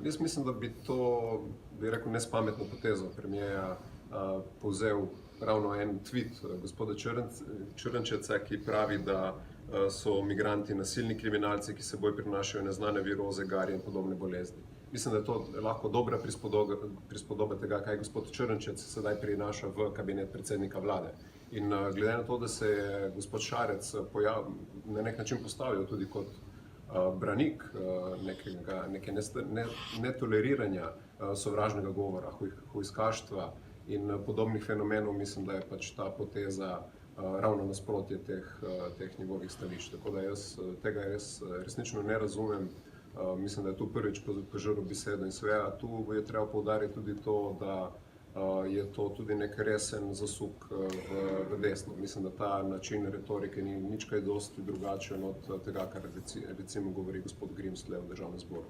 Jaz mislim, da bi to, bi rekel, nespametno potezo premijeja povzel ravno en tweet gospoda Črnčeca, ki pravi, da so migranti nasilni kriminalci, ki seboj prinašajo neznane viroze, garje in podobne bolezni. Mislim, da je to lahko dobra prispodoba tega, kaj gospod Črnčec sedaj prinaša v kabinet predsednika vlade. In glede na to, da se je gospod Šarec na nek način postavil tudi kot branik neke netoleriranja sovražnega govora, hujskaštva in podobnih fenomenov, mislim, da je pač ta poteza ravno nasprotje teh njegovih stališč. Tako da jaz tega resnično ne razumem. Mislim, da je tu prvič požrl besedo in seveda tu je treba poudariti tudi to, da je to tudi nek resen zasuk v desno. Mislim, da ta način retorike ni nič kaj dosti drugačen od tega, kar recimo govori gospod Grims v Državnem zboru.